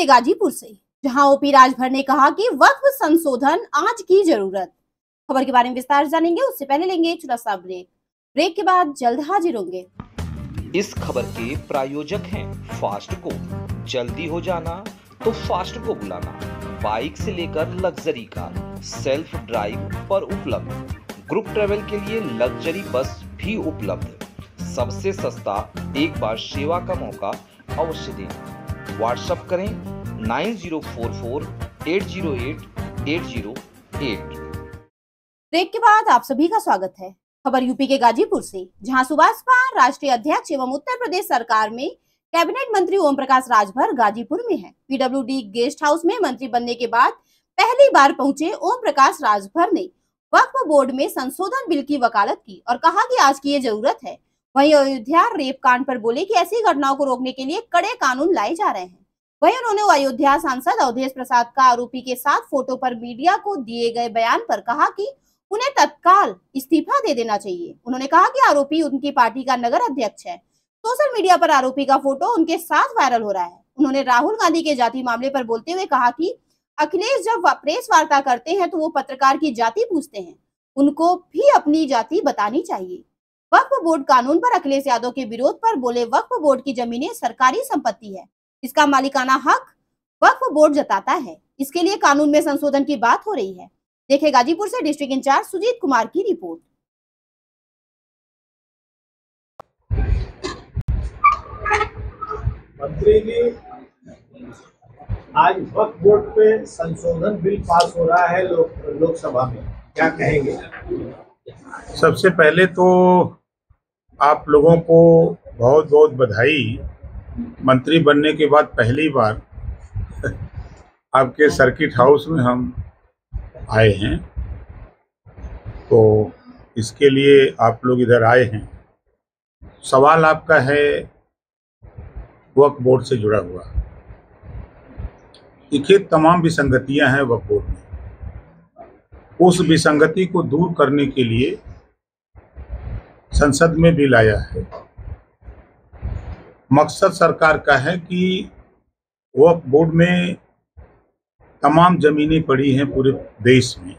के गाजीपुर से, जहां ओपी राजभर ने कहा कि वक्फ संशोधन आज की जरूरत। खबर के बारे में विस्तार जानेंगे, उससे पहले लेंगे छोटा सा ब्रेक। ब्रेक के बाद जल्द हाजिर होंगे। इस खबर के प्रायोजक हैं फास्ट को। जल्दी हो जाना तो फास्ट को बुलाना। बाइक से लेकर लग्जरी कार, सेल्फ ड्राइव पर उपलब्ध। ग्रुप ट्रेवल के लिए लग्जरी बस भी उपलब्ध। सबसे सस्ता एक बार सेवा का मौका अवश्य दें। व्हाट्सएप करें 9044808808। ब्रेक के बाद आप सभी का स्वागत है। खबर यूपी के गाजीपुर से, जहां सुभाषपा राष्ट्रीय अध्यक्ष एवं उत्तर प्रदेश सरकार में कैबिनेट मंत्री ओम प्रकाश राजभर गाजीपुर में है। पीडब्ल्यूडी गेस्ट हाउस में मंत्री बनने के बाद पहली बार पहुंचे ओम प्रकाश राजभर ने वक्फ बोर्ड में संशोधन बिल की वकालत की और कहा कि आज की ये जरूरत है। वहीं अयोध्या रेप कांड पर बोले कि ऐसी घटनाओं को रोकने के लिए कड़े कानून लाए जा रहे हैं। वहीं उन्होंने अयोध्या सांसद अवधेश प्रसाद का आरोपी के साथ फोटो पर मीडिया को दिए गए बयान पर कहा कि उन्हें तत्काल इस्तीफा दे देना चाहिए। उन्होंने कहा कि आरोपी उनकी पार्टी का नगर अध्यक्ष है। सोशल मीडिया पर आरोपी का फोटो उनके साथ वायरल हो रहा है। उन्होंने राहुल गांधी के जाति मामले पर बोलते हुए कहा कि अखिलेश जब प्रेस वार्ता करते हैं तो वो पत्रकार की जाति पूछते हैं, उनको भी अपनी जाति बतानी चाहिए। वक्फ बोर्ड कानून पर अखिलेश यादव के विरोध पर बोले, वक्फ बोर्ड की जमीनें सरकारी संपत्ति है, इसका मालिकाना हक वक्फ बोर्ड जताता है। इसके लिए कानून में संशोधन की बात हो रही है। देखे गाजीपुर से डिस्ट्रिक्ट इंचार्ज सुजीत कुमार की रिपोर्ट। मंत्री जी, आज वक्फ बोर्ड पे संशोधन बिल पास हो रहा है लोकसभा में, क्या कहेंगे? सबसे पहले तो आप लोगों को बहुत बहुत बधाई। मंत्री बनने के बाद पहली बार आपके सर्किट हाउस में हम आए हैं, तो इसके लिए आप लोग इधर आए हैं। सवाल आपका है वक्फ बोर्ड से जुड़ा हुआ। देखिए, तमाम विसंगतियां हैं वक्फ बोर्ड में। उस विसंगति को दूर करने के लिए संसद में बिल आया है। मकसद सरकार का है कि वक्फ बोर्ड में तमाम जमीनें पड़ी हैं पूरे देश में,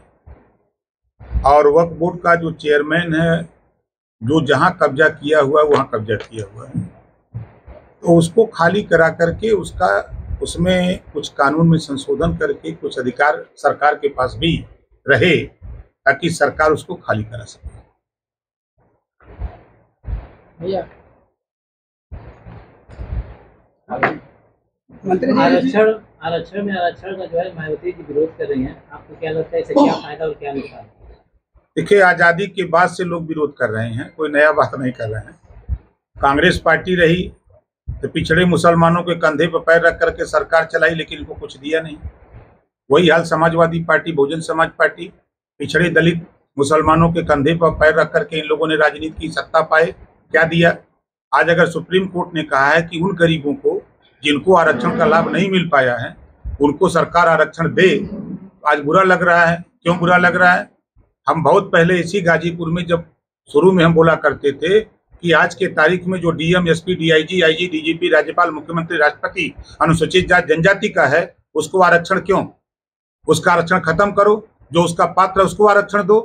और वक्फ बोर्ड का जो चेयरमैन है, जो जहां कब्जा किया हुआ है वहां कब्जा किया हुआ है, तो उसको खाली करा करके उसमें कुछ कानून में संशोधन करके कुछ अधिकार सरकार के पास भी रहे, ताकि सरकार उसको खाली करा सके। भैया, आरक्षण में आरक्षण का जो है मायावती जी विरोध कर रही हैं, आपको क्या लगता है इससे क्या फायदा और क्या नुकसान? देखिए, आज़ादी के बाद से लोग विरोध कर रहे हैं, कोई नया बात नहीं कर रहे हैं। कांग्रेस पार्टी रही तो पिछड़े मुसलमानों के कंधे पर पैर रख करके सरकार चलाई, लेकिन इनको कुछ दिया नहीं। वही हाल समाजवादी पार्टी, बहुजन समाज पार्टी, पिछड़े दलित मुसलमानों के कंधे पर पैर रख करके इन लोगों ने राजनीति की सत्ता पाए, क्या दिया? आज अगर सुप्रीम कोर्ट ने कहा है कि उन गरीबों को जिनको आरक्षण का लाभ नहीं मिल पाया है उनको सरकार आरक्षण दे, आज बुरा लग रहा है। क्यों बुरा लग रहा है? हम बहुत पहले इसी गाजीपुर में जब शुरू में हम बोला करते थे कि आज के तारीख में जो DM, SP, DIG, IG, DGP, राज्यपाल, मुख्यमंत्री, राष्ट्रपति अनुसूचित जाति जनजाति का है, उसको आरक्षण क्यों? उसका आरक्षण खत्म करो, जो उसका पात्र है उसको आरक्षण दो।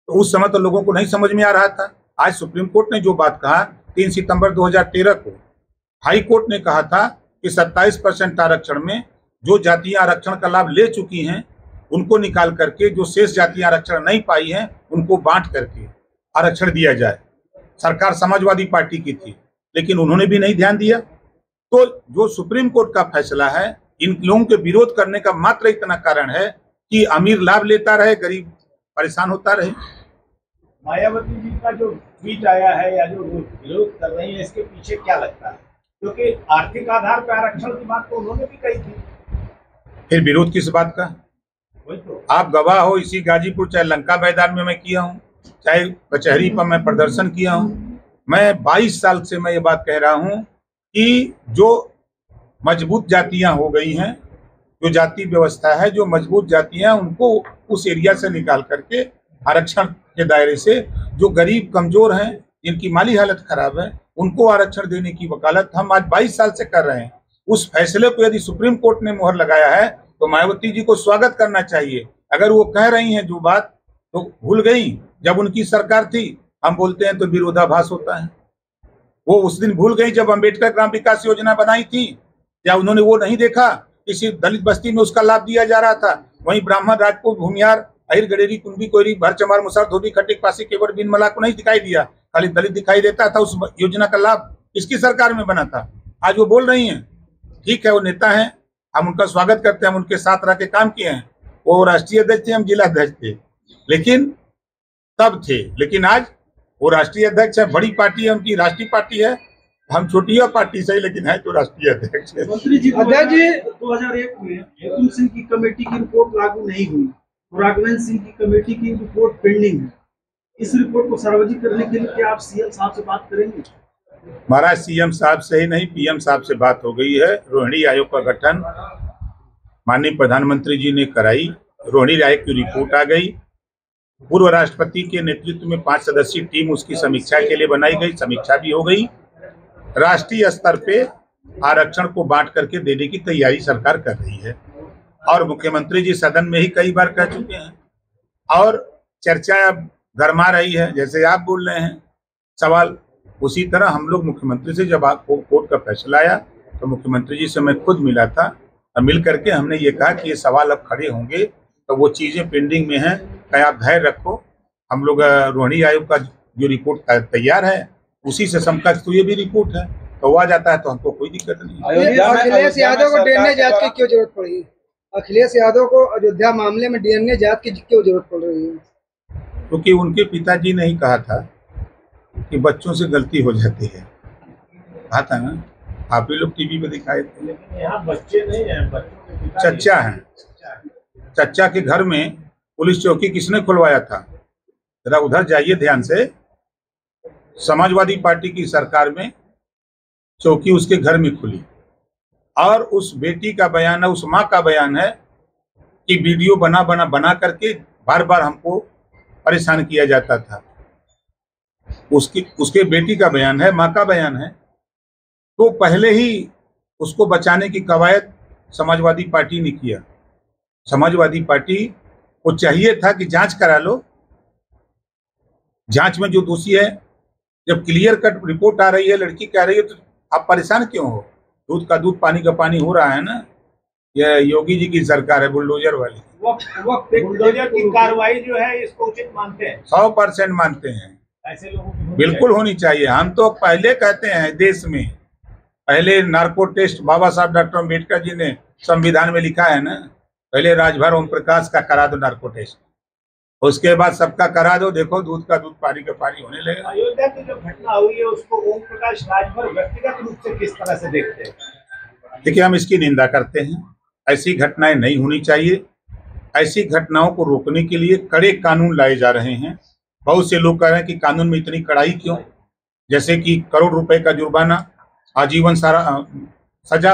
तो उस समय तो लोगों को नहीं समझ में आ रहा था। आज सुप्रीम कोर्ट ने जो बात कहा, 3 सितंबर 2013 को हाई कोर्ट ने कहा था कि 27% आरक्षण में जो जातियां आरक्षण का लाभ ले चुकी हैं उनको निकाल करके जो शेष जातियां आरक्षण नहीं पाई हैं उनको बांट करके आरक्षण दिया जाए। सरकार समाजवादी पार्टी की थी, लेकिन उन्होंने भी नहीं ध्यान दिया। तो जो सुप्रीम कोर्ट का फैसला है, इन लोगों के विरोध करने का मात्र इतना कारण है कि अमीर लाभ लेता रहे, गरीब परेशान होता रहे। मायावती जी का जो ट्वीट आया है या जो विरोध कर रही है, इसके पीछे क्या लगता है? क्योंकि आर्थिक आधार पर आरक्षण की बात तो उन्होंने भी कही थी। फिर विरोध किस बात का? वही तो आप गवाह हो। इसी गाजीपुर, चाहे लंका मैदान में मैं किया हूँ, चाहे कचहरी पर मैं प्रदर्शन किया हूँ। मैं 22 साल से मैं ये बात कह रहा हूँ कि जो मजबूत जातियां हो गई हैं, जो जाति व्यवस्था है, जो मजबूत जातियां, उनको उस एरिया से निकाल करके आरक्षण के दायरे से, जो गरीब कमजोर हैं, जिनकी माली हालत खराब है, उनको आरक्षण देने की वकालत हम आज 22 साल से कर रहे हैं। उस फैसले को यदि सुप्रीम कोर्ट ने मुहर लगाया है तो मायावती जी को स्वागत करना चाहिए। अगर वो कह रही हैं जो बात तो भूल गई जब उनकी सरकार थी, हम बोलते हैं तो विरोधाभास होता है। वो उस दिन भूल गई जब अंबेडकर ग्राम विकास योजना बनाई थी, या उन्होंने वो नहीं देखा किसी दलित बस्ती में उसका लाभ दिया जा रहा था, वहीं ब्राह्मण, राजपूत, भूमियार, अहिर, गडेरी, कुंभी, कोयरी, भर, चमार, मुसहर, धोबी, खटिक, पासी, केवट, बिन, मला को नहीं दिखाई दिया, खाली दलित दिखाई देता था। उस योजना का लाभ इसकी सरकार में बना था। आज वो बोल रही हैं, ठीक है वो नेता हैं, हम उनका स्वागत करते हैं, हम उनके साथ रह के काम किए हैं। वो राष्ट्रीय अध्यक्ष थे, हम जिला अध्यक्ष थे, लेकिन तब थे, लेकिन आज वो राष्ट्रीय अध्यक्ष है, बड़ी पार्टी है उनकी, राष्ट्रीय पार्टी है। हम छोटी पार्टी सही, लेकिन है तो राष्ट्रीय अध्यक्ष है। मंत्री जी, 2001 में हुकुम सिंह की कमेटी की रिपोर्ट लागू नहीं हुई, राघवेंद्र सिंह की कमेटी की रिपोर्ट पेंडिंग है। इस रिपोर्ट को सार्वजनिक करने के लिए क्या आप सीएम साहब से बात करेंगे? महाराज, सीएम साहब से ही नहीं, पीएम साहब से बात हो गई है। रोहिणी आयोग का गठन माननीय प्रधानमंत्री जी ने कराई, रोहिणी आयोग की रिपोर्ट आ गई। पूर्व राष्ट्रपति के नेतृत्व में 5 सदस्यीय टीम उसकी समीक्षा के लिए बनाई गई, समीक्षा भी हो गई। राष्ट्रीय स्तर पे आरक्षण को बांट करके देने की तैयारी सरकार कर रही है, और मुख्यमंत्री जी सदन में ही कई बार कह चुके हैं, और चर्चा अब गरमा रही है। जैसे आप बोल रहे हैं सवाल, उसी तरह हम लोग मुख्यमंत्री से, जब आपको कोर्ट का फैसला आया तो मुख्यमंत्री जी से मैं खुद मिला था, और मिल करके हमने ये कहा कि ये सवाल अब खड़े होंगे तो वो चीजें पेंडिंग में हैं, क्या आप धैर्य रखो। हम लोग रोहिणी आयोग का जो रिपोर्ट तैयार है उसी से समकक्ष तो ये भी रिपोर्ट है, तो वो आ जाता है तो हमको कोई दिक्कत नहीं। अखिलेश यादव को डीएनए जांच की क्यों जरूरत पड़ी? अखिलेश यादव को अयोध्या मामले में डीएनए जांच की क्यों जरूरत पड़ रही है? क्योंकि उनके पिताजी ने ही कहा था कि बच्चों से गलती हो जाती है, कहा था ना, आप ही लोग टीवी पे दिखाए थे। लेकिन यहाँ बच्चे नहीं है, बच्चों के पिता चच्चा हैं। चच्चा के घर में पुलिस चौकी किसने खुलवाया था? जरा उधर जाइए ध्यान से। समाजवादी पार्टी की सरकार में चौकी उसके घर में खुली, और उस बेटी का बयान है, उस माँ का बयान है कि वीडियो बना करके बार बार हमको परेशान किया जाता था। उसके बेटी का बयान है, माँ का बयान है। तो पहले ही उसको बचाने की कवायद समाजवादी पार्टी ने किया। समाजवादी पार्टी को चाहिए था कि जांच करा लो, जांच में जो दोषी है, जब क्लियर कट रिपोर्ट आ रही है, लड़की कह रही है, तो आप परेशान क्यों हो? दूध का दूध पानी का पानी हो रहा है ना। यह योगी जी की सरकार है, बुलडोजर वाली। बुलडोजर की कार्रवाई जो है इसको उचित मानते हैं? 100% मानते हैं, ऐसे लोगों की बिल्कुल होनी चाहिए। हम तो पहले कहते हैं, देश में पहले नार्को टेस्ट बाबा साहब डॉक्टर अम्बेडकर जी ने संविधान में लिखा है ना, पहले राजभर ओम प्रकाश का करा दो नार्को टेस्ट, उसके बाद सबका करा दो, देखो दूध का दूध पानी का पानी होने लगेगा। अयोध्या की जो घटना हुई है उसको ओम प्रकाश राजभर व्यक्तिगत रूप से किस तरह से देखते हैं? देखिए, हम इसकी निंदा करते हैं, ऐसी घटनाएं नहीं होनी चाहिए। ऐसी घटनाओं को रोकने के लिए कड़े कानून लाए जा रहे हैं। बहुत से लोग कह रहे हैं कि कानून में इतनी कड़ाई क्यों, जैसे कि करोड़ रुपए का जुर्माना, आजीवन सजा,